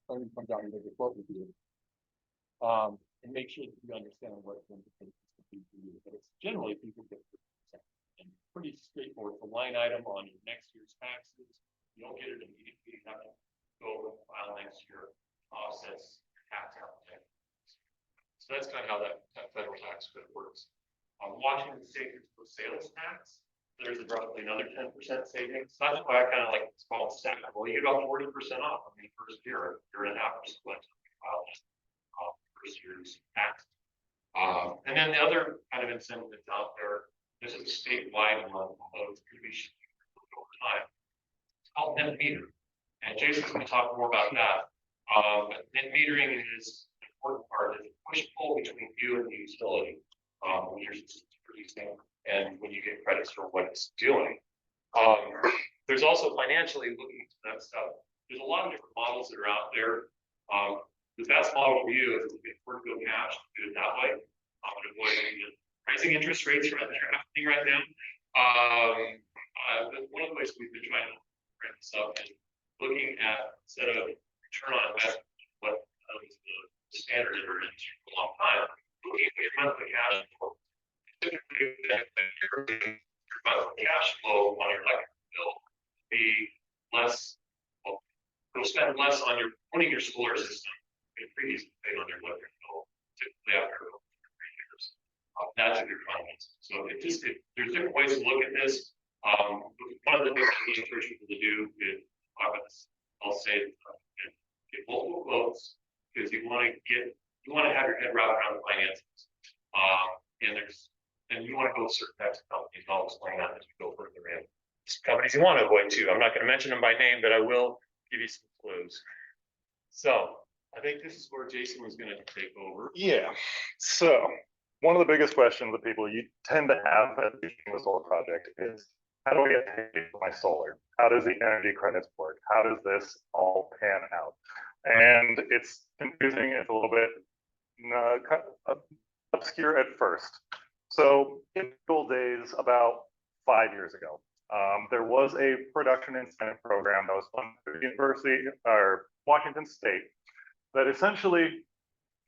something comes out, you make a quote with you. And make sure that you understand what the implications could be for you. But it's generally people get 50%. And pretty straightforward. It's a line item on your next year's taxes. You don't get it immediately. You have to go and file next year, offsets tax out. So that's kind of how that federal tax credit works. Washington State sales tax, there's roughly another 10% savings. That's why I kind of like it's called stackable. You get about 40% off on the first year, year and a half or so first year's tax. And then the other kind of incentive that's out there, this is a statewide one, although it's going to be over time. It's called net metering. And Jason's going to talk more about that. Net metering is an important part of the push-pull between you and the utility when you're producing and when you get credits for what it's doing. There's also financially looking into that stuff. There's a lot of different models that are out there. The best model for you is to get Portugal cash, do it that way. Avoid the rising interest rates that are happening right now. One of the ways we've been trying to bring this up is looking at, instead of return on investment, what is the standard in our industry for a long time, looking at your monthly cash flow. Typically, your monthly cash flow on your electric bill will be less, well, you'll spend less on owning your solar system than previously paid on your electric bill, typically after 3 years. That's if you're financing. So there's different ways to look at this. One of the things we encourage people to do is, I'll say, get multiple quotes, because you want to have your head wrapped around the finances. And you want to go with certain types of companies. I'll explain that as we go further in. Some companies you want to avoid too. I'm not going to mention them by name, but I will give you some clues. So I think this is where Jason was going to take over. Yeah. So one of the biggest questions that people you tend to have at the solar project is, how do I get paid for my solar? How does the energy credits work? How does this all pan out? And it's confusing. It's a little bit obscure at first. So in the old days, about 5 years ago, there was a production incentive program that was funded by the University or Washington State that essentially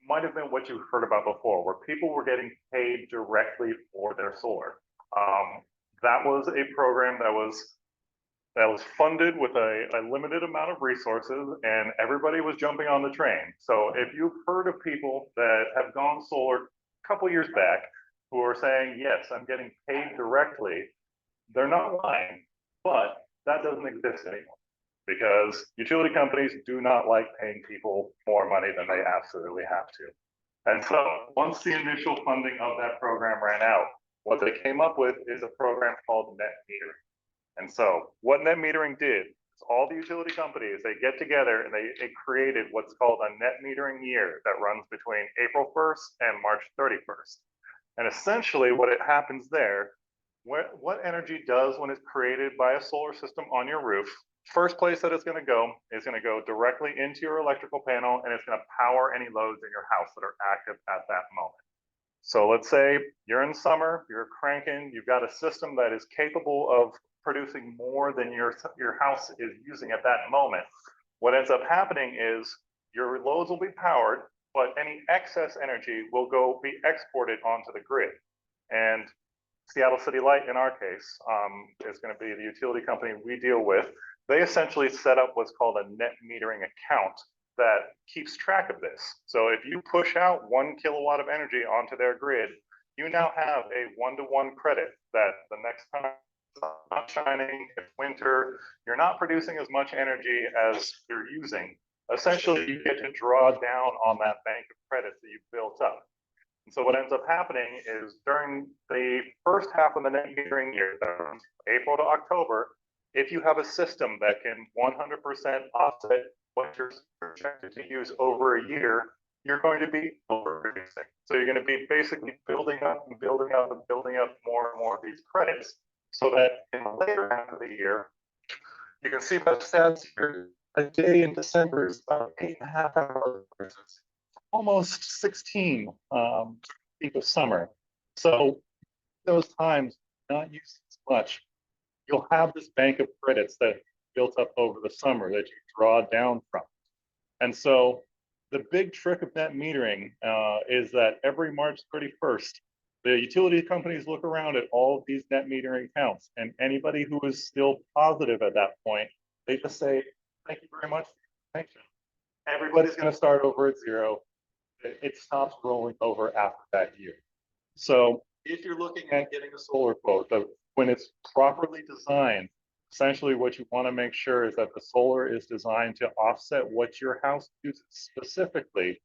might have been what you heard about before, where people were getting paid directly for their solar. That was a program that was funded with a limited amount of resources, and everybody was jumping on the train. So if you've heard of people that have gone solar a couple years back who are saying, yes, I'm getting paid directly, they're not lying, but that doesn't exist anymore, because utility companies do not like paying people more money than they absolutely have to. And so once the initial funding of that program ran out, what they came up with is a program called net metering. And so what net metering did is all the utility companies, they get together and they created what's called a net metering year that runs between April 1st and March 31st. And essentially what it happens there, what energy does when it's created by a solar system on your roof, first place that it's going to go is going to go directly into your electrical panel, and it's going to power any loads in your house that are active at that moment. So let's say you're in summer, you're cranking, you've got a system that is capable of producing more than your house is using at that moment. What ends up happening is your loads will be powered, but any excess energy will be exported onto the grid. And Seattle City Light, in our case, is going to be the utility company we deal with. They essentially set up what's called a net metering account that keeps track of this. So if you push out 1 kilowatt of energy onto their grid, you now have a 1-to-1 credit that the next time it's not shining, it's winter, you're not producing as much energy as you're using. Essentially, you get to draw down on that bank of credits that you've built up. And so what ends up happening is during the first half of the net metering year, April to October, if you have a system that can 100% offset what you're projected to use over a year, you're going to be overproducing. So you're going to be basically building up and building up and building up more and more of these credits, so that in the later half of the year, you can see by the stats here, a day in December is about 8.5 hours versus almost 16 peak of summer. So those times not used as much, you'll have this bank of credits that built up over the summer that you draw down from. And so the big trick of net metering is that every March 31st, the utility companies look around at all of these net metering accounts, and anybody who is still positive at that point, they just say, thank you very much for your information. Everybody's going to start over at zero. It stops rolling over after that year. So if you're looking at getting a solar quote, when it's properly designed, essentially what you want to make sure is that the solar is designed to offset what your house uses specifically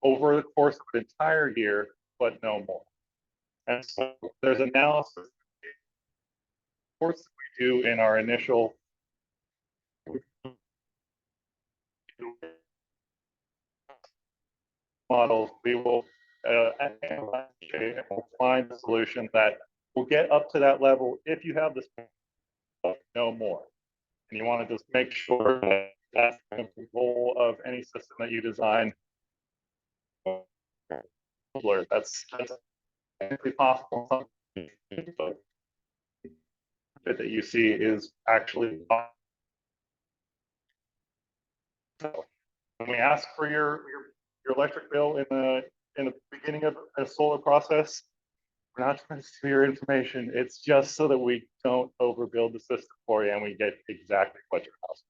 over the course of an entire year, but no more. And so there's analysis reports that we do in our initial models. We will find a solution that will get up to that level if you have this, no more. And you want to just make sure that that's the goal of any system that you design. That's possible. That you see is actually when we ask for your electric bill in the beginning of a solar process, we're not trying to steal your information. It's just so that we don't overbuild the system for you and we get exactly what your house.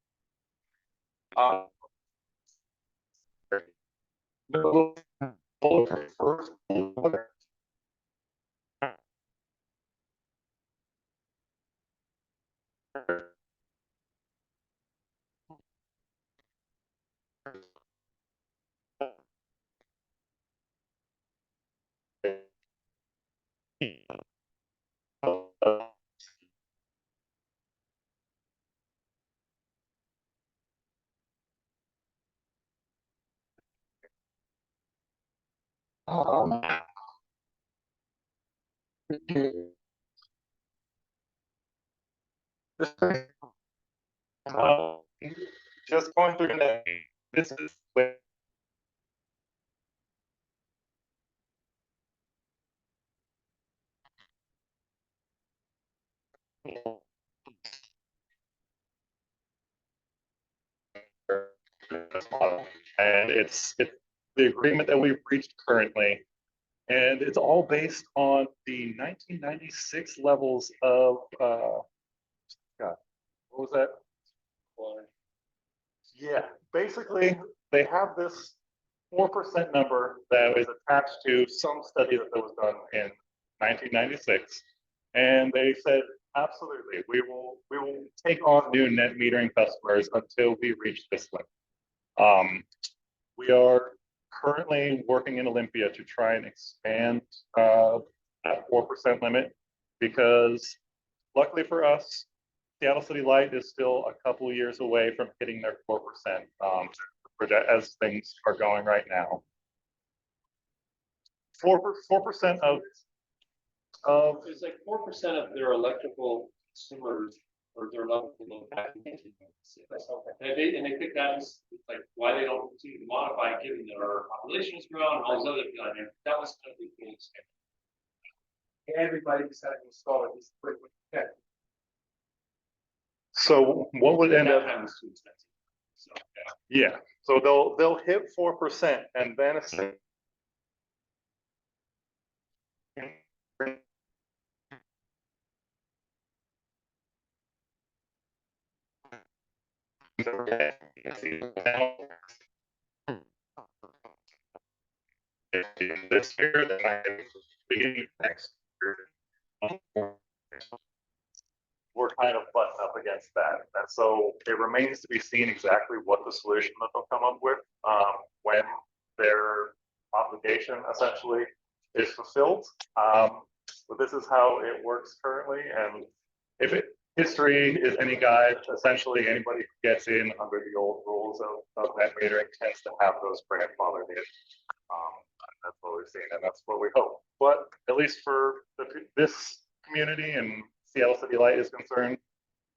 Just going through that. This is and it's the agreement that we've reached currently, and it's all based on the 1996 levels of God, what was that? Yeah, basically they have this 4% number that is attached to some study that was done in 1996, and they said absolutely we will take on new net metering customers until we reach this limit. We are currently working in Olympia to try and expand that 4% limit because luckily for us, Seattle City Light is still a couple years away from hitting their 4% as things are going right now. 4% of it's like 4% of their electrical consumers or their electrical load. And they think that is like why they don't continue to modify given that our population is growing and all these other things. That was kind of the thing. Everybody decided to install it this quickly. So what would end up? That time was too expensive. So yeah. So they'll hit 4% and then this year, then I beginning next year. We're kind of butting up against that. And so it remains to be seen exactly what the solution that they'll come up with when their obligation essentially is fulfilled. But this is how it works currently. And if history is any guide, essentially anybody who gets in under the old rules of net metering tends to have those grandfathered in. That's what we've seen, and that's what we hope. But at least for this community and Seattle City Light is concerned,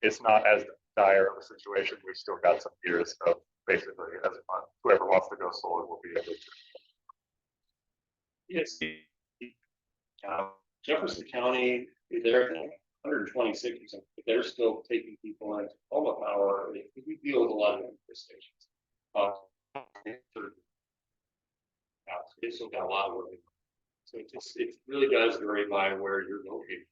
it's not as dire of a situation. We've still got some years of basically as whoever wants to go solar will be able to. yes. Jefferson County, they're 126 or something, but they're still taking people into home power. We deal with a lot of stations. They still got a lot of work. So it really does vary by where you're located.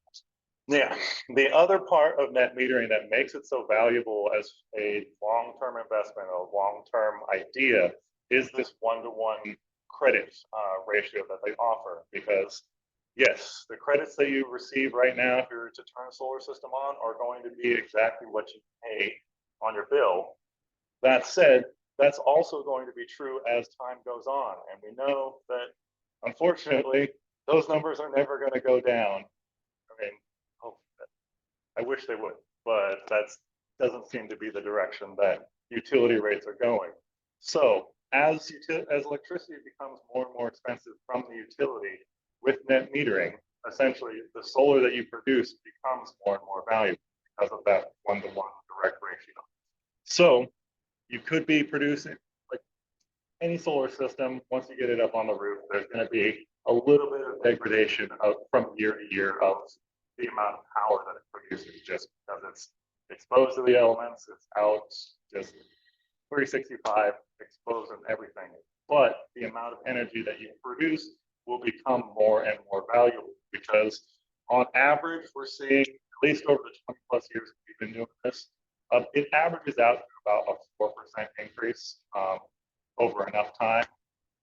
Yeah, the other part of net metering that makes it so valuable as a long-term investment, a long-term idea, is this one-to-one credit ratio that they offer. Because yes, the credits that you receive right now, if you were to turn a solar system on, are going to be exactly what you pay on your bill. That said, that's also going to be true as time goes on, and we know that unfortunately those numbers are never going to go down. I mean, I wish they would, but that doesn't seem to be the direction that utility rates are going. So as electricity becomes more and more expensive from the utility, with net metering, essentially the solar that you produce becomes more and more valuable because of that one-to-one direct ratio. So you could be producing, like any solar system, once you get it up on the roof, there's going to be a little bit of degradation from year to year of the amount of power that it produces, just because it's exposed to the elements, it's out just 365, exposed in everything. But the amount of energy that you produce will become more and more valuable, because on average, we're seeing, at least over the 20 plus years we've been doing this, it averages out to about a 4% increase over enough time.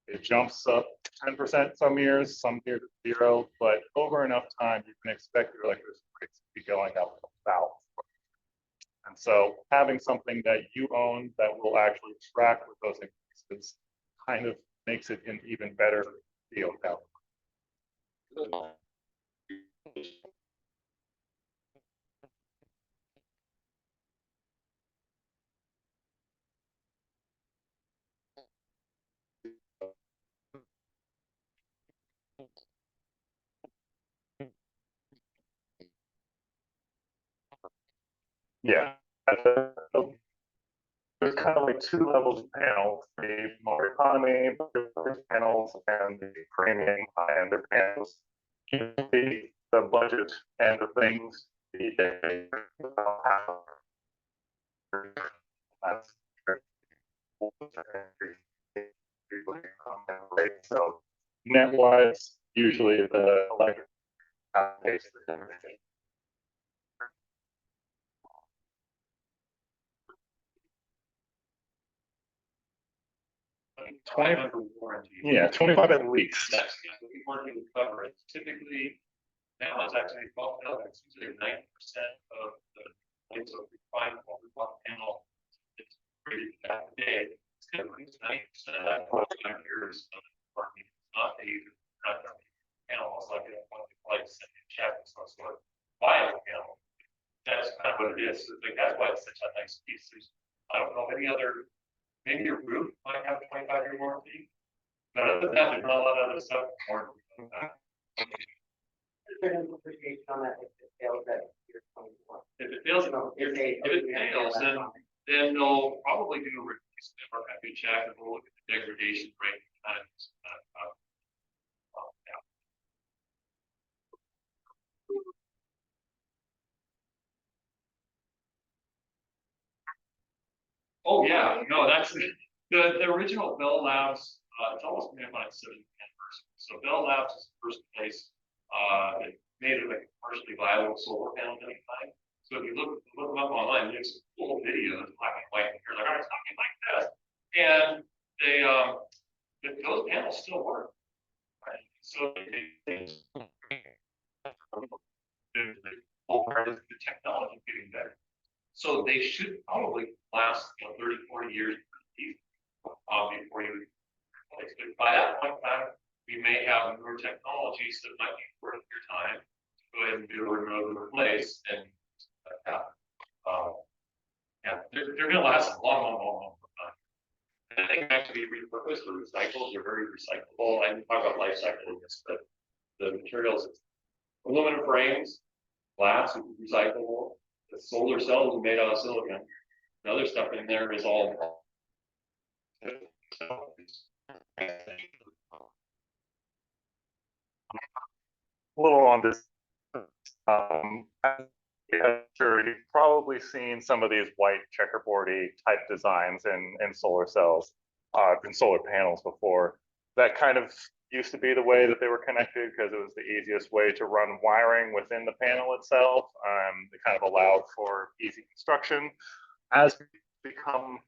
It jumps up 10% some years, some years at 0, but over enough time, you can expect your electricity rates to be going up about. And so having something that you own that will actually track with those increases kind of makes it an even better deal now. Yeah. There's kind of like two levels of panels, the more economy panels and the premium high-end panels. The budget and the things, so net wise, usually the electric outpaces everything. Warranty. Yeah, 25 at least. Yes, we want to cover it. Typically, now it's actually about it's usually 90% of the points of the final panel is rated that day. It's going to lose 90% of that 5 years of parking. It's not a panel, it's like a check, it's not sort of buy a panel. That's kind of what it is. So that's why it's such a nice piece. I don't know any other. Maybe your roof might have a 25-year warranty, but other than that, there's not a lot of other stuff. If it fails, then they'll probably do a replacement or a good check, and we'll look at the degradation rate. Oh yeah, no, that's the original Bell Labs. It's almost been on its 70th anniversary. So Bell Labs is the first place that made it like a commercially viable solar panel at any time. So if you look them up online, there's some cool videos, black and white. You're like, oh, it's something like this, and those panels still work. Right? So the technology getting better. So they should probably last 30, 40 years before you replace. But by that point in time, we may have newer technologies that might be worth your time to go ahead and do a remove and replace. And yeah, they're going to last a long time. And they can actually be repurposed or recycled. They're very recyclable. I didn't talk about life cycle in this, but the materials, aluminum frames, glass, recyclable. The solar cells are made out of silicon. The other stuff in there is all. A little on this. Yeah, sure. You've probably seen some of these white checkerboardy type designs in solar cells, in solar panels before. That kind of used to be the way that they were connected because it was the easiest way to run wiring within the panel itself. It kind of allowed for easy construction. As become,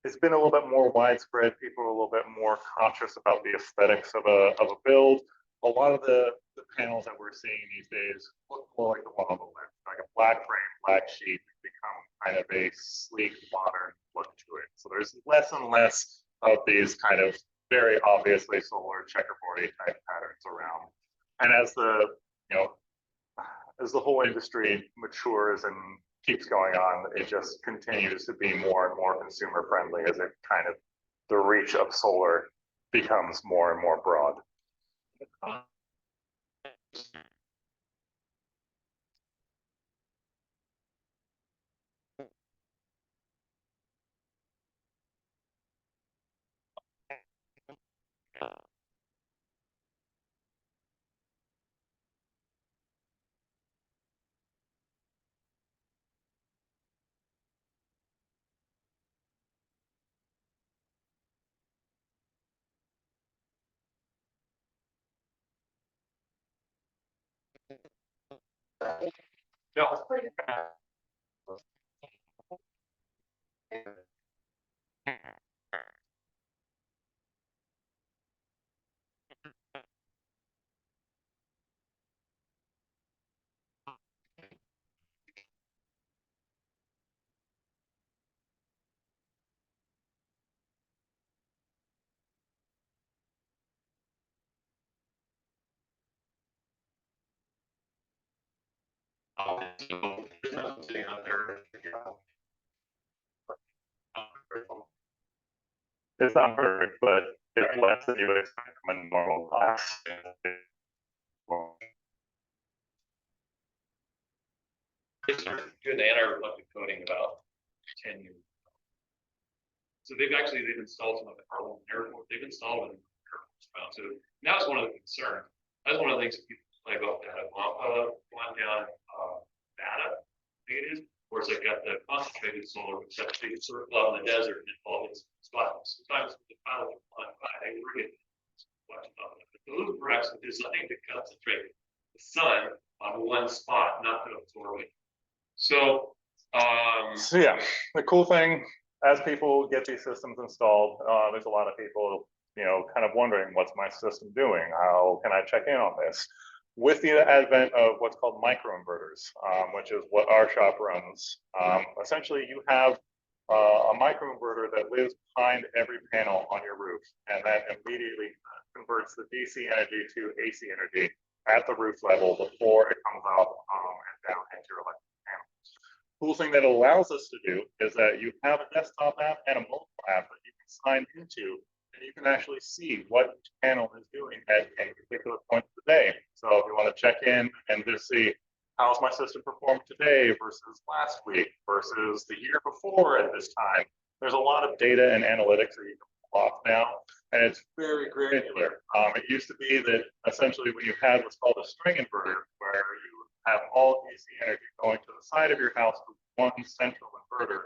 it's been a little bit more widespread. People are a little bit more conscious about the aesthetics of a build. A lot of the panels that we're seeing these days look more like the one on the left, like a black frame, black sheet, become kind of a sleek, modern look to it. So there's less and less of these kind of very obviously solar checkerboardy type patterns around. And as the, you know, as the whole industry matures and keeps going on, it just continues to be more and more consumer friendly as it kind of, the reach of solar becomes more and more broad. No, it's pretty bad. It's not perfect, but it's less than you would expect from a normal class. They started doing the anti-reflective coating about 10 years ago. So they've installed some of the Harlem airport. They've installed it in airports. So now it's one of the concerns. That's one of the things that people play about data. One down data, I think it is, where it's like got the concentrated solar, which is actually sort of out in the desert and all its spots. Sometimes the pilot will fly by, they were getting those perhaps is I think to concentrate the sun on one spot, not to absorb it. So yeah, the cool thing as people get these systems installed, there's a lot of people, you know, kind of wondering, what's my system doing? How can I check in on this? With the advent of what's called microinverters, which is what our shop runs, essentially you have a microinverter that lives behind every panel on your roof, and that immediately converts the DC energy to AC energy at the roof level before it comes out and down into your electric panel. Cool thing that allows us to do is that you have a desktop app and a mobile app that you can sign into, and you can actually see what each panel is doing at any particular point of the day. So if you want to check in and just see, how's my system performed today versus last week versus the year before at this time, there's a lot of data and analytics that you can pull off now, and it's very granular. It used to be that essentially when you had what's called a string inverter, where you have all DC energy going to the side of your house with one central inverter,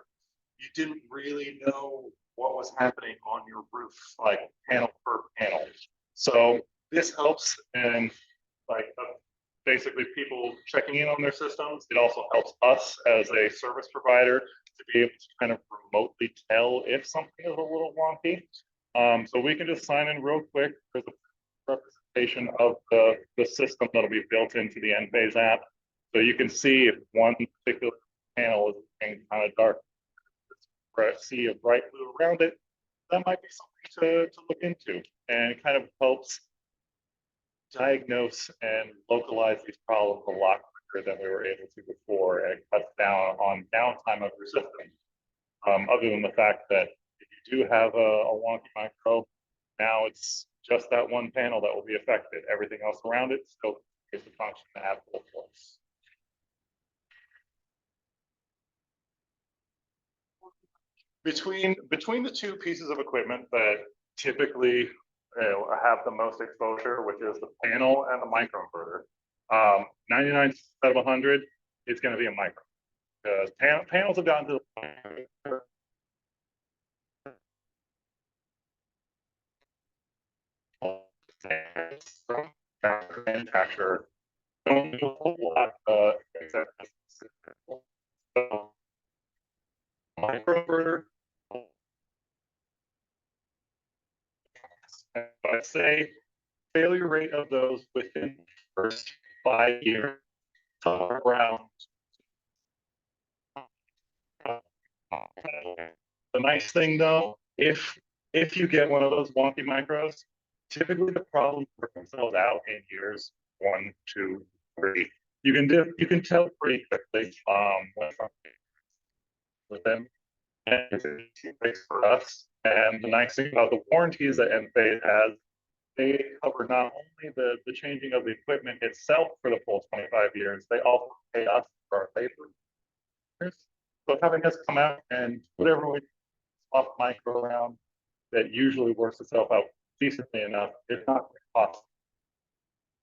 you didn't really know what was happening on your roof, like panel per panel. So this helps in like basically people checking in on their systems. It also helps us as a service provider to be able to kind of remotely tell if something is a little wonky. So we can just sign in real quick. There's a representation of the system that'll be built into the Enphase app. So you can see if one particular panel is kind of dark, see a bright blue around it, that might be something to look into, and it kind of helps diagnose and localize these problems a lot quicker than we were able to before, and it cuts down on downtime of your system. Other than the fact that if you do have a wonky micro, now it's just that one panel that will be affected. Everything else around it still is the function to have full force. Between the two pieces of equipment that typically have the most exposure, which is the panel and the microinverter, 99 out of 100, it's going to be a micro, because panels have gotten to the point from manufacturer don't do a whole lot except so, microinverter. I'd say failure rate of those within the first 5 years, somewhere around. The nice thing though, if you get one of those wonky micros, typically the problems work themselves out in years 1, 2, 3. You can tell pretty quickly with them. And it's an easy fix for us. And the nice thing about the warranties that Enphase has, they cover not only the changing of the equipment itself for the full 25 years, they also pay us for our labor. So having us come out and put everyone off micro around, that usually works itself out decently enough, if not possible.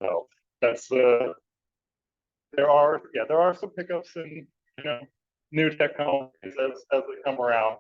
So that's there are some pickups and new technologies as they come around.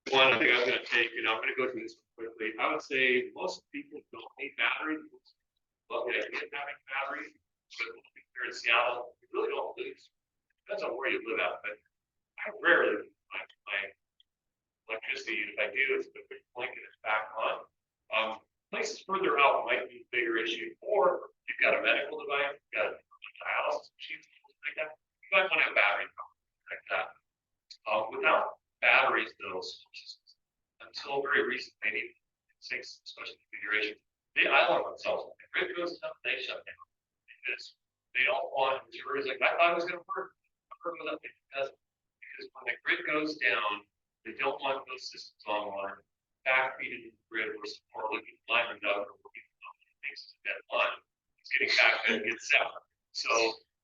One, I think I was gonna take, I'm gonna go through this quickly. I would say most people don't need batteries. Love the idea of having batteries, but here in Seattle, you really don't lose. Depends on where you live at, but I rarely lose my electricity. And if I do, it's a quick blink and it's back on. Places further out might be a bigger issue, or you've got a medical device, you've got a dialysis machine, like that. You might want to have batteries like that. Without batteries, though, until very recently, maybe 6, especially configuration, they island themselves. When the grid goes down, they shut down because they don't want materials like I thought it was going to work. It doesn't, because when the grid goes down, they don't want those systems online, backfeed into the grid where some more looking linemen up or working on things to dead line. It's getting back and gets out. So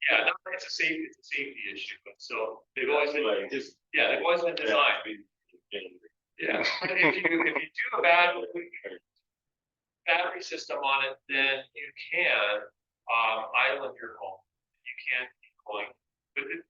yeah, it's a safety issue. But so they've always been they've always been designed. Yeah, but if you do a battery system on it, then you can island your home. You can't keep going. But the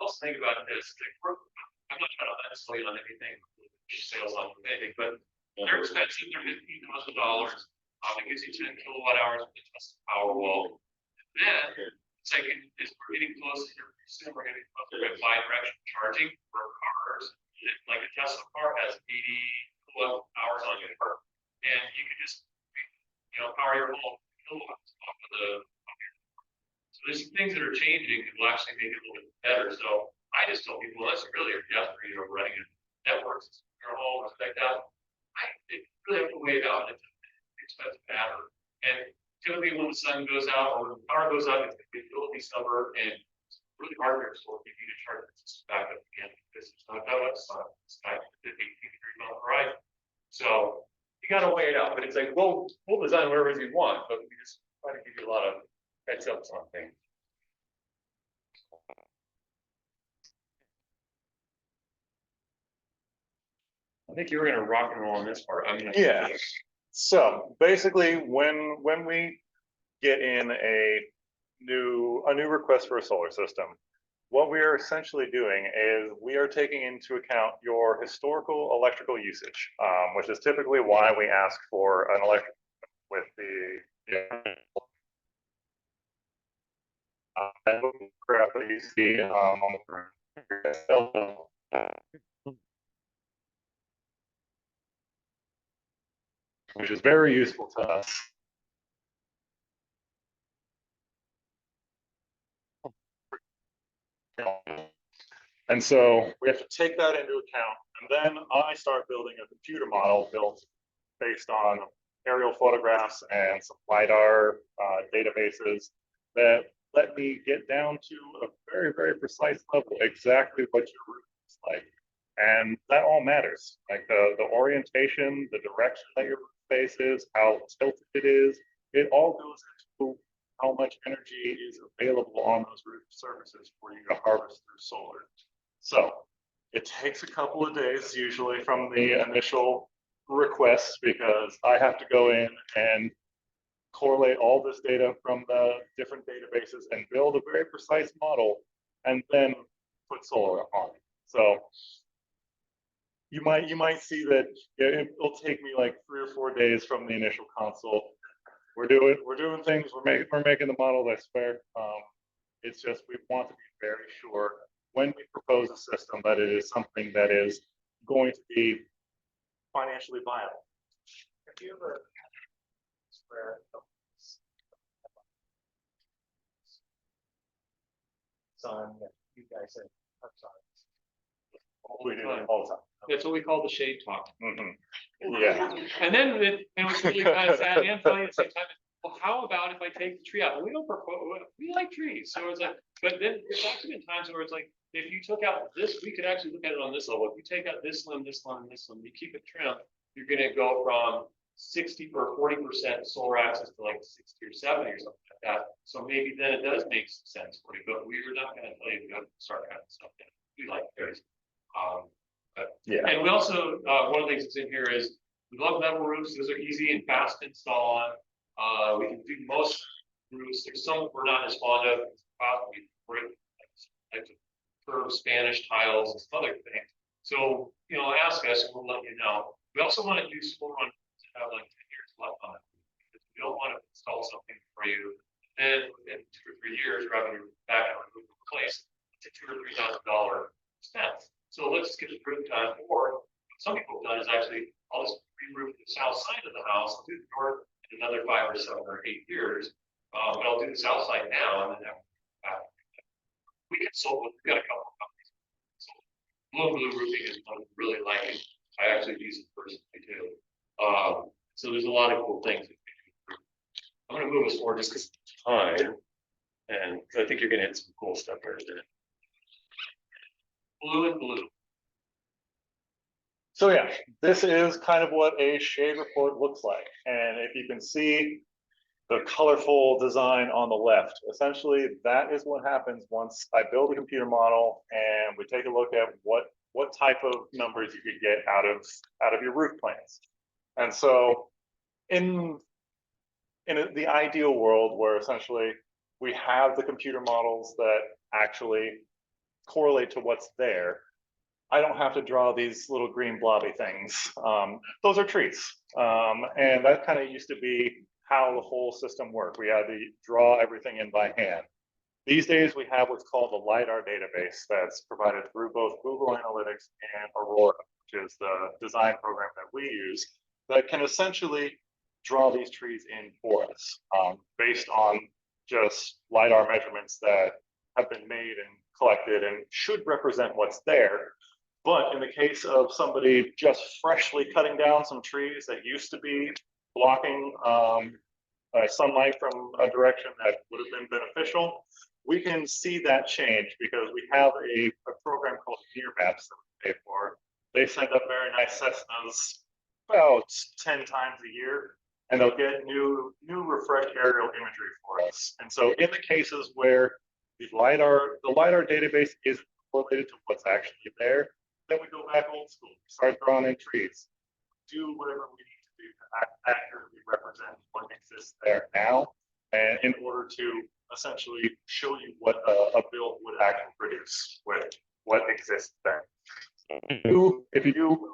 also think about this, I'm not trying to isolate on anything, sales on anything, but they're expensive. They're $15,000. It gives you 10 kilowatt hours with a Tesla Powerwall. And then it's like as we're getting close to soon, we're getting closer to bi-directional charging for cars. Like a Tesla car has 80 kilowatt hours on it, and you can just power your whole kilowatts off of the. So there's some things that are changing that will actually make it a little bit better. So I just tell people, unless you really are desperate, running a networks in your home, like that, it really have to weigh it out. It's an expensive battery, and typically when the sun goes out or when the power goes out, it's going to be a summer and it's really hard for it if you need to charge it back up again because it's not that much sun. It's not 18 degrees on the horizon. So you got to weigh it out, but it's like, we'll design whatever you want, but we just try to give you a lot of heads ups on things. I think you were going to rock and roll on this part. Yeah. So basically, when we get in a new request for a solar system, what we are essentially doing is we are taking into account your historical electrical usage, which is typically why we ask for an electric with the graph that you see on the which is very useful to us. And so we have to take that into account. And then I start building a computer model built based on aerial photographs and some LiDAR databases that let me get down to a very, very precise level exactly what your roof is like. And that all matters. Like the orientation, the direction that your face is, how tilted it is, it all goes into how much energy is available on those roof surfaces for you to harvest through solar. So it takes a couple of days usually from the initial request, because I have to go in and correlate all this data from the different databases and build a very precise model and then put solar on it. So you might see that it'll take me like 3 or 4 days from the initial consult. We're doing things. We're making the model that's fair. It's just we want to be very sure when we propose a system that it is something that is going to be financially viable. Have you ever where sun that you guys have touched on? We do it all the time. That's what we call the shade talk. Yeah. And then it was really kind of sad and funny at the same time. Well, how about if I take the tree out? Well, we don't propose, we like trees. So it's like, but then there's actually been times where it's like, if you took out this, we could actually look at it on this level. If you take out this limb, this limb, this limb, you keep it trimmed, you're gonna go from 60 or 40% solar access to like 60 or 70 or something like that. So maybe then it does make some sense for you, but we were not gonna tell you to go start cutting stuff down. We like trees. Yeah. And we also, one of the things that's in here is we love metal roofs. Those are easy and fast to install on. We can do most roofs. There's some we're not as fond of. We break types of curved Spanish tiles and some other things. So, ask us and we'll let you know. We also want to use solar on to have like 10 years left on it. Because we don't want to install something for you. And within 2 or 3 years, rather than back and remove and replace, it's a $2,000 or $3,000 expense. So let's get the roof done. Or what some people have done is actually, I'll just re-roof the south side of the house, I'll do the north in another 5 or 7 or 8 years. But I'll do the south side now and then have back. We can solve it. We've got a couple of companies. So blue roofing is one I really like. I actually use it personally too. So there's a lot of cool things that we can do. I'm going to move us forward just because of time. And I think you're going to hit some cool stuff there today. Blue and blue. So yeah, this is kind of what a shade report looks like. And if you can see the colorful design on the left, essentially that is what happens once I build a computer model and we take a look at what type of numbers you could get out of your roof plans. And so in the ideal world where essentially we have the computer models that actually correlate to what's there, I don't have to draw these little green blobby things. Those are trees. And that kind of used to be how the whole system worked. We had to draw everything in by hand. These days we have what's called the LiDAR database that's provided through both Google Analytics and Aurora, which is the design program that we use, that can essentially draw these trees in for us based on just LiDAR measurements that have been made and collected and should represent what's there. But in the case of somebody just freshly cutting down some trees that used to be blocking sunlight from a direction that would have been beneficial, we can see that change because we have a program called Near Maps that we pay for. They send up very nice Cessnas about 10 times a year, and they'll get new refreshed aerial imagery for us. And so in the cases where the LiDAR database is correlated to what's actually there, then we go back old school, start drawing in trees, do whatever we need to do to accurately represent what exists there now, and in order to essentially show you what a build would actually produce with what exists there. If you do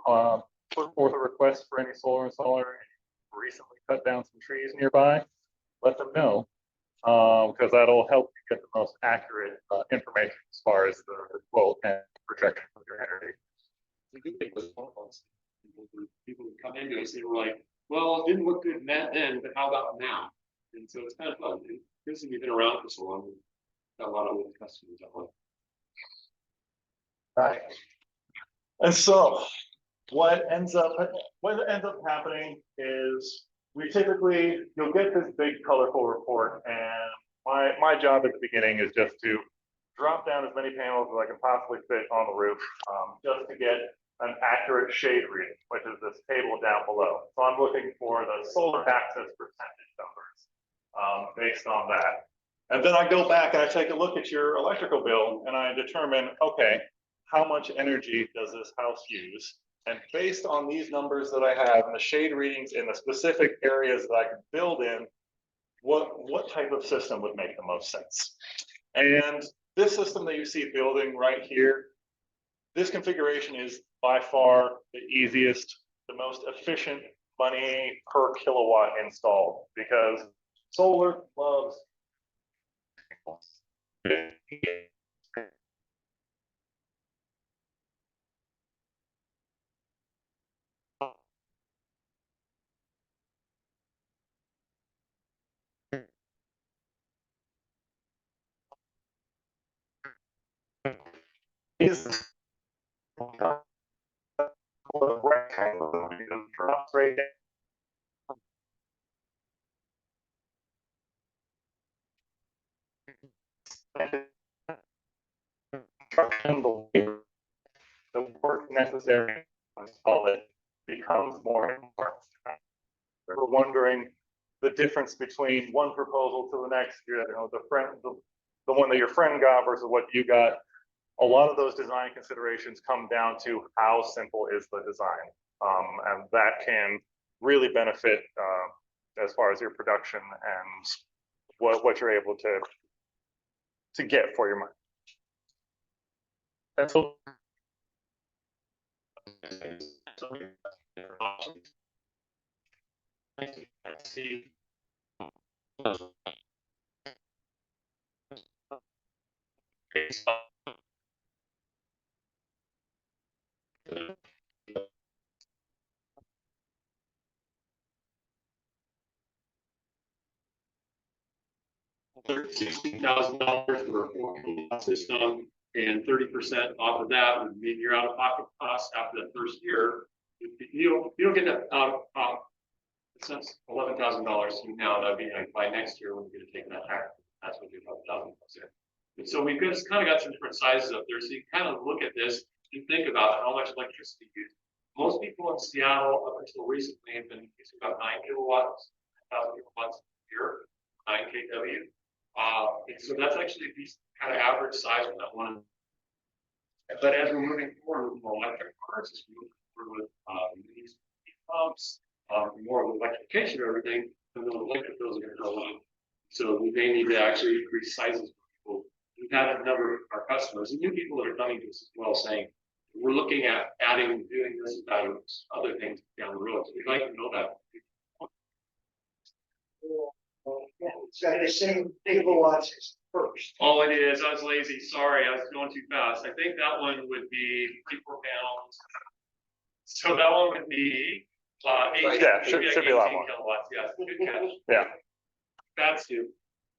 put forth a request for any solar installer and recently cut down some trees nearby, let them know, because that'll help you get the most accurate information as far as the quote and projection of your energy. We do think with phone calls. People would come into us, they were like, well, it didn't look good then, but how about now? And so it's kind of fun. Because we've been around for so long, we've got a lot of old customers that way. Right. And so what ends up happening is you'll get this big colorful report, and my job at the beginning is just to drop down as many panels as I can possibly fit on the roof, just to get an accurate shade reading, which is this table down below. So I'm looking for the solar access percentage numbers, based on that. And then I go back and I take a look at your electrical bill and I determine, okay, how much energy does this house use? And based on these numbers that I have and the shade readings in the specific areas that I can build in, what type of system would make the most sense? And this system that you see building right here, this configuration is by far the easiest, the most efficient money per kilowatt installed, because solar loves is rectangle, it drops right down. The work necessary to install it becomes more and more. We're wondering the difference between one proposal to the next, you know, the one that your friend got versus what you got. A lot of those design considerations come down to how simple is the design. And that can really benefit as far as your production and what you're able to get for your money. And so $16,000 for a 4 kilowatt system, and 30% off of that would mean your out-of-pocket cost after the first year. You don't get that it's not $11,000 now. That'd be like by next year when we're going to take that tax. That's what the $11,000 is. And so we've just kind of got some different sizes up there, so you kind of look at this and think about how much electricity you use. Most people in Seattle up until recently have been using about 9 kilowatts, 1,000 kilowatts a year, 9 kW. And so that's actually a decent kind of average size of that one. But as we're moving forward with more electric cars, as we move forward with these heat pumps, more of the electrification of everything, then the electric bills are going to go up. So we may need to actually increase sizes for people. We've had a number of our customers and new people that are coming to us as well saying, we're looking at adding, doing this, that, or other things down the road. So we'd like to know that. Yeah, it's got the same kilowatts as first. Oh, it is. I was lazy. Sorry, I was going too fast. I think that one would be 34 pounds. So that one would be 18, yeah, should be a lot more. Kilowatts. Yes, good catch. Yeah. That's too.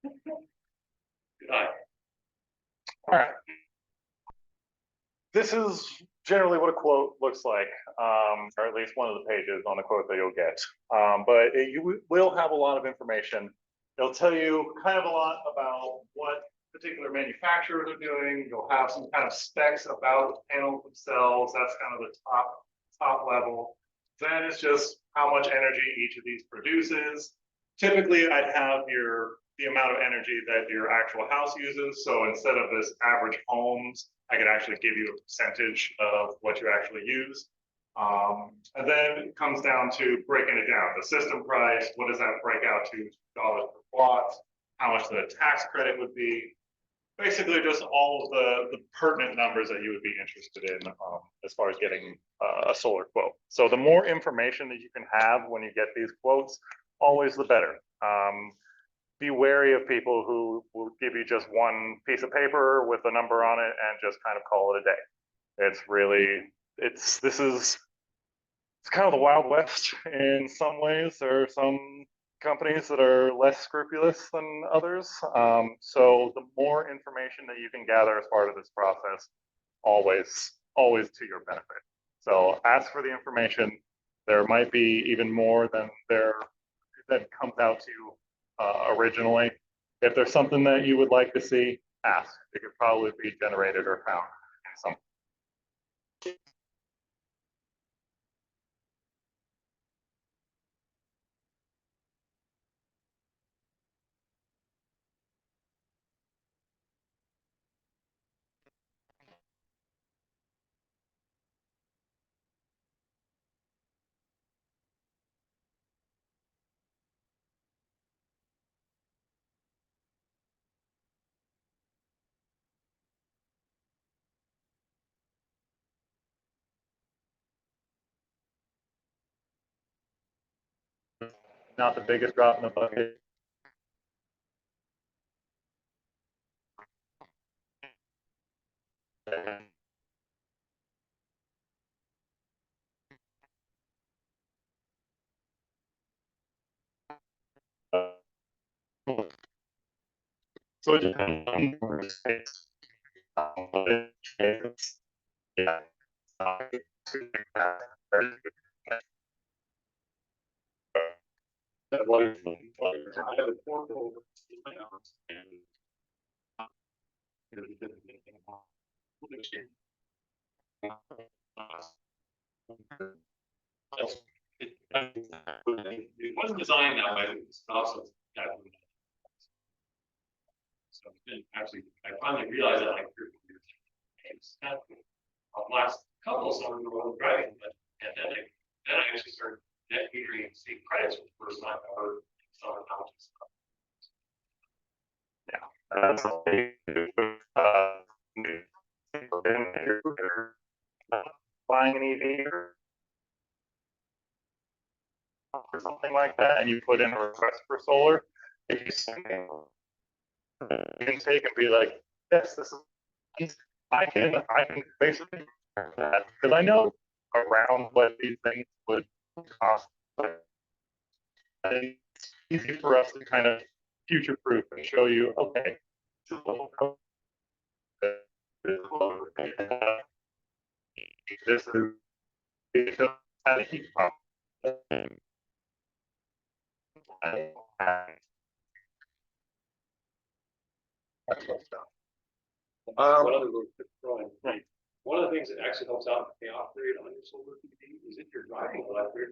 Good eye. All right. This is generally what a quote looks like, or at least one of the pages on the quote that you'll get. But you will have a lot of information. It'll tell you kind of a lot about what particular manufacturers are doing. You'll have some kind of specs about the panels themselves. That's kind of the top level. Then it's just how much energy each of these produces. Typically, I'd have the amount of energy that your actual house uses. So instead of this average homes, I could actually give you a percentage of what you actually use. And then it comes down to breaking it down. The system price, what does that break out to dollars per watt? How much the tax credit would be? Basically just all of the pertinent numbers that you would be interested in as far as getting a solar quote. So the more information that you can have when you get these quotes, always the better. Be wary of people who will give you just one piece of paper with a number on it and just kind of call it a day. It's really, it's kind of the Wild West in some ways. There are some companies that are less scrupulous than others. So the more information that you can gather as part of this process, always to your benefit. So ask for the information. There might be even more than that comes out to you originally. If there's something that you would like to see, ask. It could probably be generated or found in some. Not the biggest drop in the bucket. So it depends on the space. Yeah. That was I have a portable It wasn't designed that way, it was also that way. So actually, I finally realized that like 3 or 4 years ago. Last couple of summers we were driving, but pandemic, then I actually started net metering and seeing credits for the first time ever in summer houses. That's buying an EV or something like that, and you put in a request for solar, if you can take and be like, yes, this is, I can basically that because I know around what these things would cost, but I think it's easy for us to kind of future proof and show you, okay, this is a heat pump. One other little quick drawing. Right. One of the things that actually helps out the payoff period on your solar PV is if you're driving electric,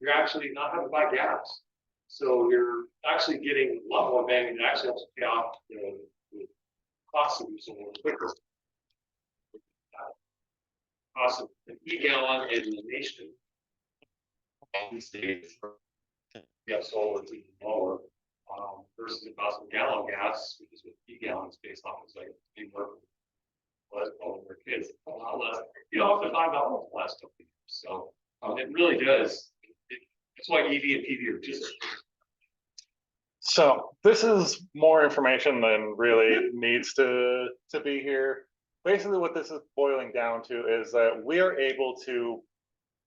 you're actually not having to buy gas. So you're actually getting a lot more bang, and it actually helps pay off the cost of your solar quicker. Cost of an e-gallon in the nation these days, you have solar, it's even lower. Versus the cost of a gallon of gas, which is what e-gallons based off is like anywhere was all their kids a lot less, up to $5 the last couple of years. So it really does. That's why EV and PV are just. So this is more information than really needs to be here. Basically, what this is boiling down to is that we are able to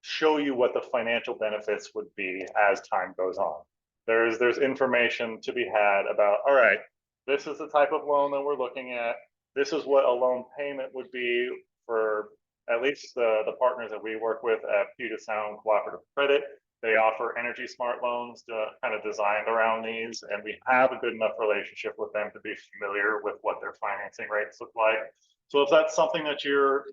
show you what the financial benefits would be as time goes on. There's information to be had about, all right, this is the type of loan that we're looking at. This is what a loan payment would be for at least the partners that we work with at Puget Sound Cooperative Credit. They offer energy smart loans kind of designed around these, and we have a good enough relationship with them to be familiar with what their financing rates look like. So if that's something that you're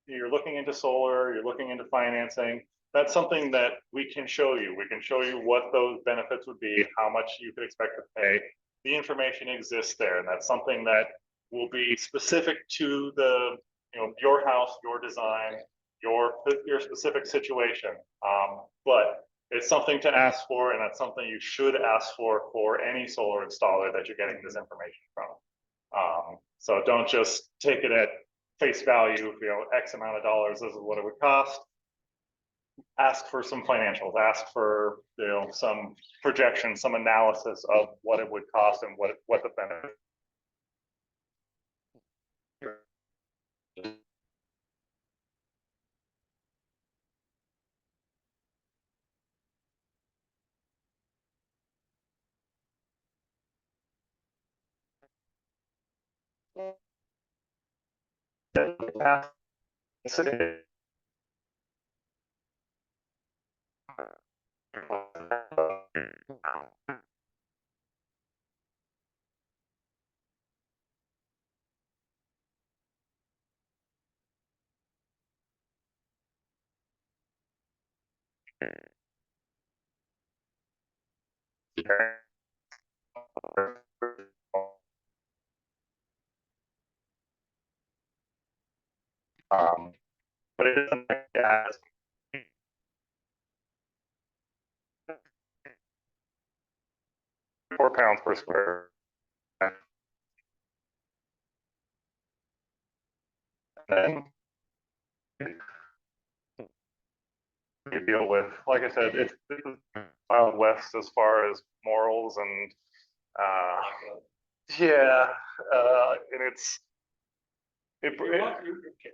looking into solar, you're looking into financing, that's something that we can show you. We can show you what those benefits would be, how much you could expect to pay. The information exists there, and that's something that will be specific to the, your house, your design, your specific situation. But it's something to ask for, and that's something you should ask for any solar installer that you're getting this information from. So don't just take it at face value, X amount of dollars, this is what it would cost. Ask for some financials, ask for, some projection, some analysis of what it would cost and what the benefit. But it isn't like as 4 pounds per square. And then you deal with, like I said, it's Wild West as far as morals and yeah, and Okay,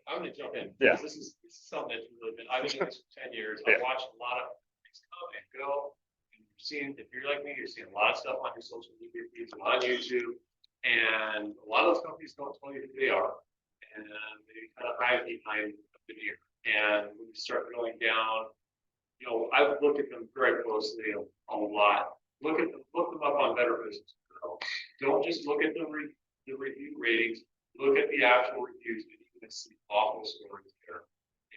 I'm gonna jump in. Yeah. Because this is something that's really been, I've been doing this for 10 years. Yeah. I've watched a lot of things come and go. And you're seeing, if you're like me, you're seeing a lot of stuff on your social media feeds and on YouTube. And a lot of those companies don't tell you who they are. And they kind of hide behind a veneer. And when you start going down, I've looked at them very closely a lot. Look them up on Better Business Bureau. Don't just look at the review ratings. Look at the actual reviews, and you can see awful stories there.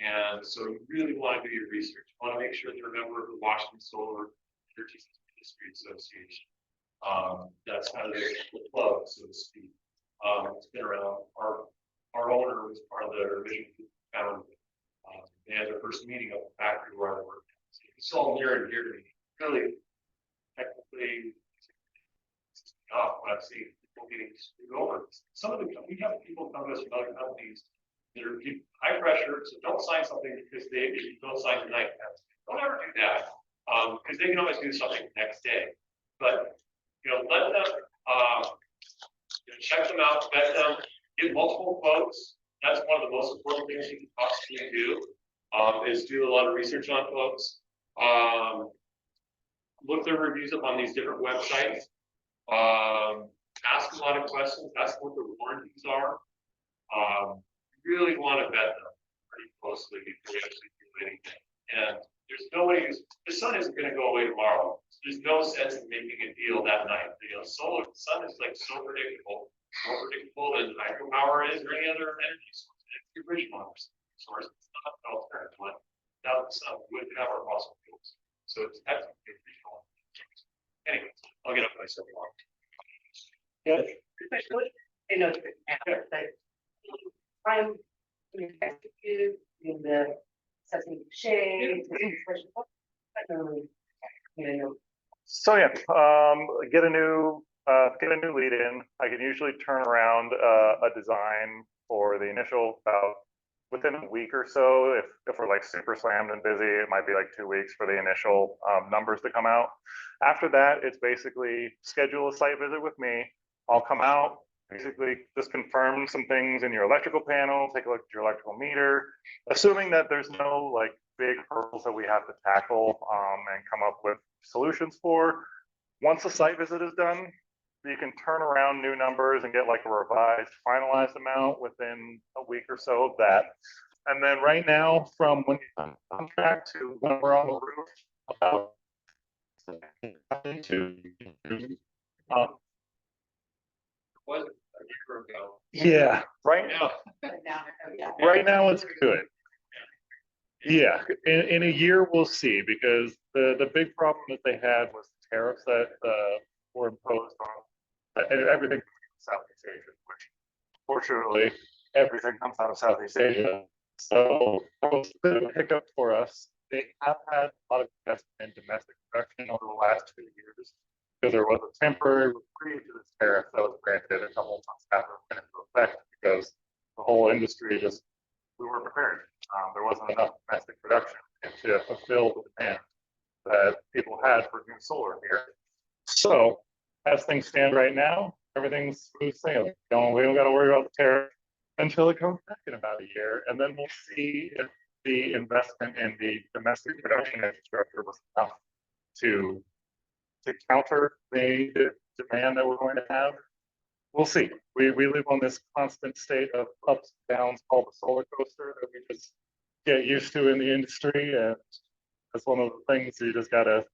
And so you really want to do your research. You want to make sure they're a member of the Washington Solar Energy Industry Association. That's kind of the club, so to speak. It's been around. Our owner was part of the original founding. They had their first meeting at the factory where I worked. So it's all near and dear to me. Really, technically, what I've seen people getting screwed over. Some of we have people come to us from other companies that are high pressure, so don't sign something because if you don't sign tonight. Don't ever do that. Because they can always do something the next day. But let them check them out, vet them, get multiple quotes. That's one of the most important things you can possibly do. Is do a lot of research on quotes. Look their reviews up on these different websites. Ask a lot of questions, ask what the warranties are. Really want to vet them pretty closely before you actually do anything. And there's nobody the sun isn't going to go away tomorrow. So there's no sense in making a deal that night. The sun is like so predictable, more predictable than hydropower is or any other energy source. It's the original source. It's not an alternative one. Without the sun, we wouldn't have our fossil fuels. So it's technically original. Anyway, I'll get up myself long. Yeah. I'm execute in the assessing shade. So yeah, get a new lead in. I can usually turn around a design for the initial about within a week or so. If we're like super slammed and busy, it might be like 2 weeks for the initial numbers to come out. After that, it's basically schedule a site visit with me. I'll come out, basically just confirm some things in your electrical panel, take a look at your electrical meter, assuming that there's no like big hurdles that we have to tackle and come up with solutions for. Once the site visit is done, you can turn around new numbers and get like a revised, finalized amount within a week or so of that. And then right now, from when you're on contract to when we're on the roof, about Was a year ago. yeah, right now, right now it's good. Yeah, in a year we'll see, because the big problem that they had was the tariffs that were imposed on everything from Southeast Asia, which fortunately everything comes out of Southeast Asia. So that was a bit of a hiccup for us. They have had a lot of investment in domestic production over the last 2 years, because there was a temporary reprieve to this tariff that was granted a couple of months after it went into effect, because the whole industry we weren't prepared. There wasn't enough domestic production to fulfill the demand that people had for new solar here. So as things stand right now, everything's smooth sailing. We don't got to worry about the tariff until it comes back in about a year, and then we'll see if the investment in the domestic production infrastructure was enough to counter the demand that we're going to have. We'll see. We live on this constant state of ups and downs called the roller coaster that we just get used to in the industry, and that's one of the things you just gotta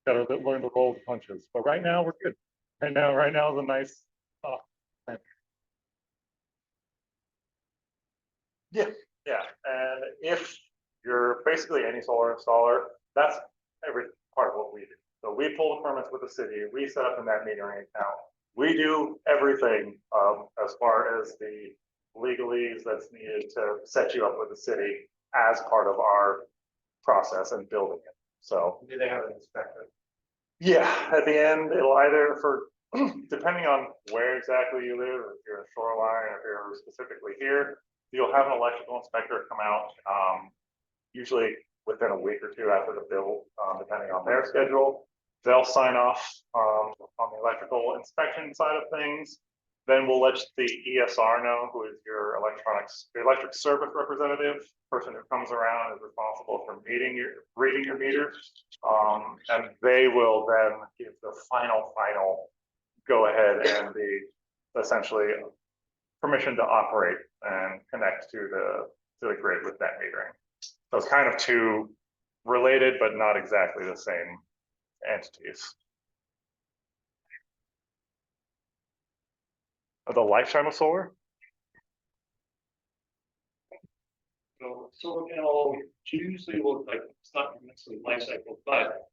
learn to roll the punches. But right now we're good. Right now is a nice time. Yeah, and if you're basically any solar installer, That's every part of what we do. So we pull the permits with the city, we set up in that metering account. We do everything, as far as the legalese that's needed to set you up with the city as part of our process and building it. So. Do they have an inspector? Yeah, at the end, it'll either for, depending on where exactly you live, if you're in shoreline, or if you're specifically here, you'll have an electrical inspector come out, usually within a week or two after the build, depending on their schedule. They'll sign off, on the electrical inspection side of things. Then we'll let the ESR know, who is your electric service representative, person who comes around and is responsible for reading your meter. And they will then give the final go ahead and the essentially permission to operate and connect to the grid with that metering. So it's kind of two related, but not exactly the same entities. The lifetime of solar? So solar panel usually will, like, it's not necessarily life cycle, but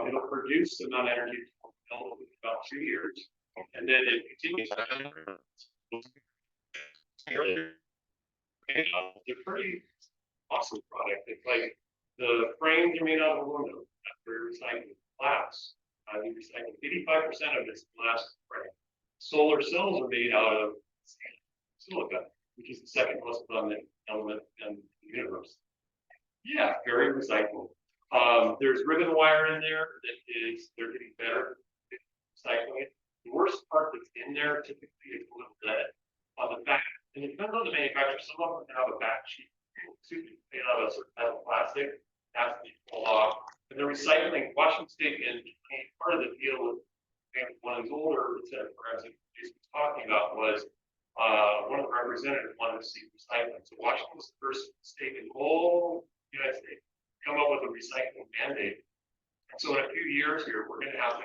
it'll produce the amount of energy for about 2 years, and then it continues. And they're pretty awesome product. It's like the frames are made out of aluminum after recycling glass. You recycle 85% of this glass frame. Solar cells are made out of silica, which is the second most abundant element in the universe. Yeah, very recyclable. There's ribbon wire in there they're getting better at recycling it. The worst part that's in there typically is a little lead on the back, and it depends on the manufacturer. Some of them have a back sheet, made out of certain metal plastic, has to be pulled off. And the recycling, Washington State, and part of the deal with one of these older programs that Jason was talking about was one of the representatives wanted to see recycling. So Washington was the first state in the whole United States to come up with a recycling mandate. And so in a few years here, we're going to have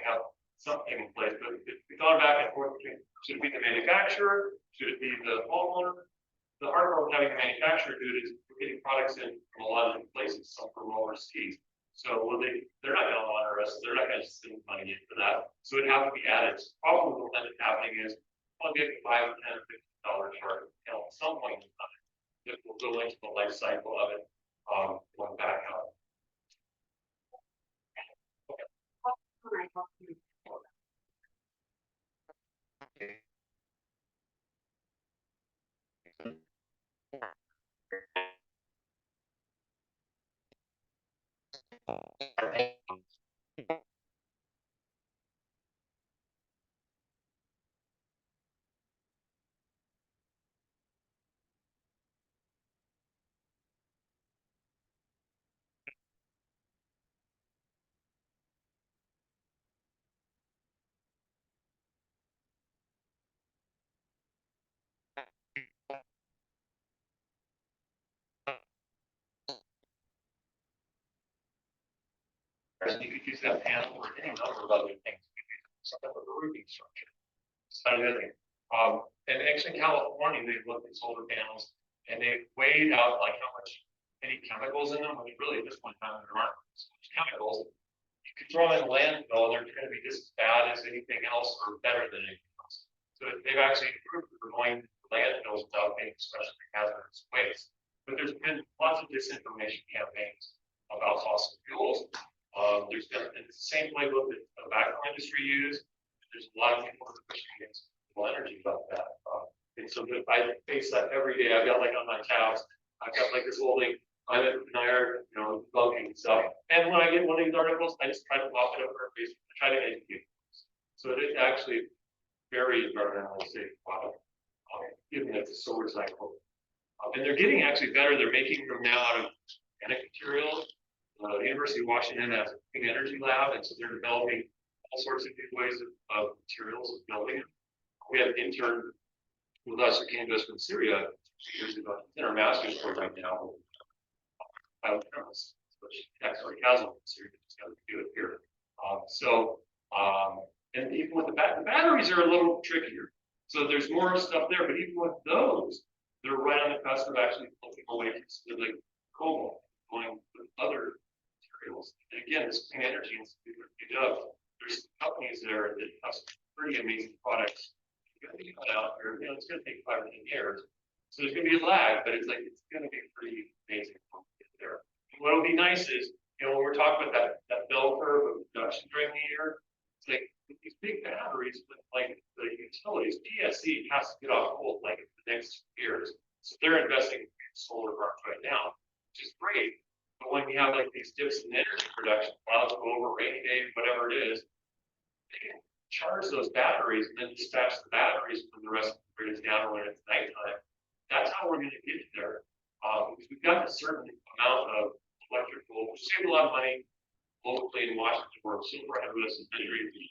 something in place. But we thought back and forth between, should it be the manufacturer? Should it be the homeowner? The hard part with having a manufacturer do it is we're getting products in from a lot of different places, some from overseas. So they're not going to honor us. They're not going to send money in for that. So it has to be added. So the problem with what ended up happening is I'll get $5, $10, $50 charge at some point in time that will go into the life cycle of it, going back out. You could use that panel or any number of other things. Some type of a roofing structure. It's not anything. And actually in California, they looked at solar panels and they weighed out like how much any chemicals in them, when really at this point in time there aren't so much chemicals. You could throw them in a landfill and they're going to be just as bad as anything else or better than anything else. So they've actually improved for going to landfills without being especially hazardous waste. But there's been lots of disinformation campaigns about fossil fuels. There's been it's the same playbook that the tobacco industry used. There's a lot of people that are pushing against energy about that. And so I face that every day. I've got like on my tabs, I've got like this whole thing, I'm at Nair, debunking stuff. And when I get one of these articles, I just try to pop it up for Facebook, try to educate. So it is actually very environmentally safe product, given that it's so recyclable. And they're getting actually better. They're making them now out of organic materials. The University of Washington has a clean energy lab, and so they're developing all sorts of new ways of materials of building it. We had an intern with us who came to us from Syria years ago in our master's program now. Biochemist, which actually has one in Syria, just got to do it here. And even with the batteries are a little trickier. So there's more stuff there, but even with those, they're right on the cusp of actually looking away from the cobalt, going with other materials. And again, this clean energy institute, there's companies there that have some pretty amazing products. You're gonna be put out there, it's gonna take 5 to 10 years. So there's gonna be a lag, but it's gonna be pretty amazing when we get there. And what would be nice is, when we're talking about that bell curve of production during the year, it's like these big batteries, but like the utilities, PSC has to get off hold like in the next 2 years. So they're investing in solar farms right now, which is great. But when you have like these dips in energy production, clouds go over, rainy day, whatever it is, they can charge those batteries and then dispatch the batteries when the rest of the grid is down when it's nighttime. That's how we're going to get there. Because we've got a certain amount of electrical, which saves a lot of money locally in Washington. We're super ahead of us in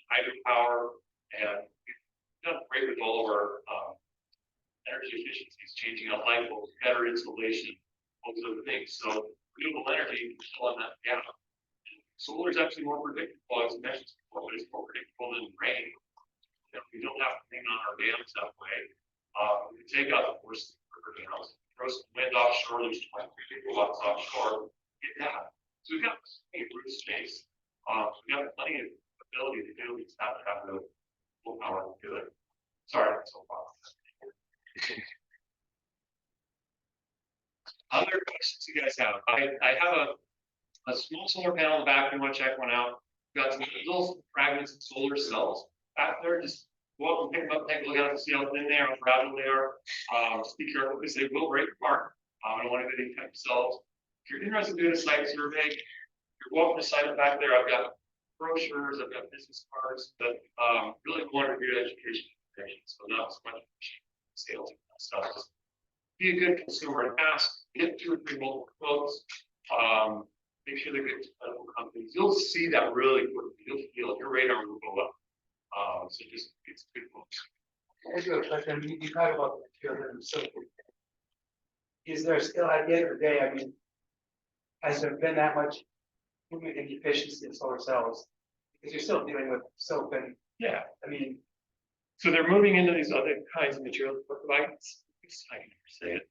hydropower, and we've done great with all of our energy efficiencies, changing out light bulbs, better insulation, all those other things. So renewable energy is still on that gap. Solar is actually more predictable, as mentioned before, but it's more predictable than rain. We don't have to lean on our dams that way. We can take out the force river dams, throw some wind offshore, there's 23 gigawatts offshore, get that. So we've got plenty of roof space. We've got plenty of ability to do, we just have to have the full power to do it. Sorry, that's so far. Other questions you guys have? I have a small solar panel in the back. We want to check one out. We've got some little fragments of solar cells back there. Just go up and pick them up, take a look at them, see how thin they are, how fragile they are. Just be careful because they will break apart. I don't want to get any type of cells. If you're interested in doing a site survey, you're welcome to sign up back there. I've got brochures, I've got business cards, but really want to do education. So not so much sales and stuff. Just be a good consumer and ask, get 2 or 3 multiple quotes. Make sure they're good to medical companies. You'll see that really quickly. You'll feel it. Your radar will go up. So just it's good quotes. I do a question. You talk about the material and so forth. Is there still at the end of the day? I mean, has there been that much improvement in efficiency in solar cells? Because you're still dealing with soap and Yeah. I mean, So they're moving into these other kinds of materials. I can never say it.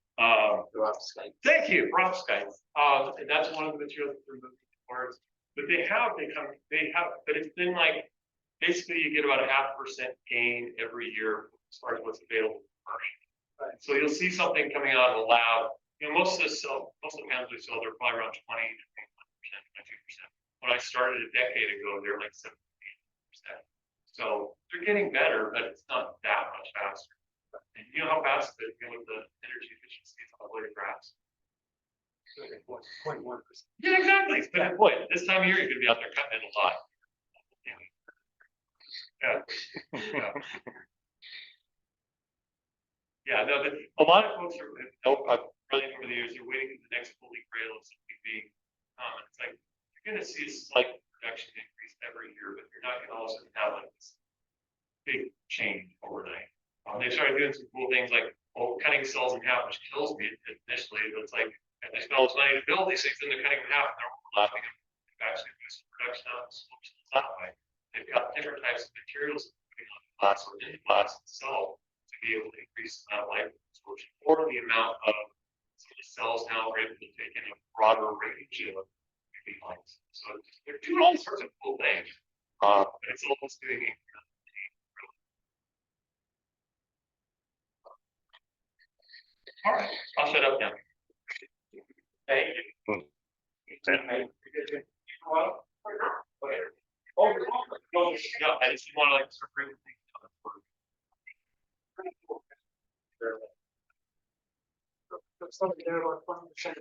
Thank you, perovskite. And that's one of the materials that they're moving towards. But they have, but it's been like, basically you get about a 0.5% gain every year as far as what's available commercially. Right. So you'll see something coming out of the lab. Most of the panels we sell, they're probably around 20 to 22%. When I started a decade ago, they're like 7 to 8%. So they're getting better, but it's not that much faster. And you know how fast they go with the energy efficiency on the blade of grass? 0.1%. Yeah, exactly. It's been boy, this time of year you're gonna be out there cutting it a lot. Yeah. Yeah. Yeah, no, a lot of folks are running over the years, they're waiting for the next holy grail of something being it's like you're gonna see a slight production increase every year, but you're not gonna all of a sudden have like this big change overnight. They started doing some cool things like cutting cells in half, which kills me initially, but it's like if they spend all this money to build these things, then they're cutting them in half and they're overlapping them. They've actually boosted production out that way. They've got different types of materials putting on glass or in glass itself to be able to increase the amount of light absorption or the amount of some of the cells now are able to take in a broader range of UV lights. So they're doing all sorts of cool things. But it's almost doing it. All right, I'll shut up now. Thank you. Oh, yeah, I just want to like sort of bring things Something there about 20%.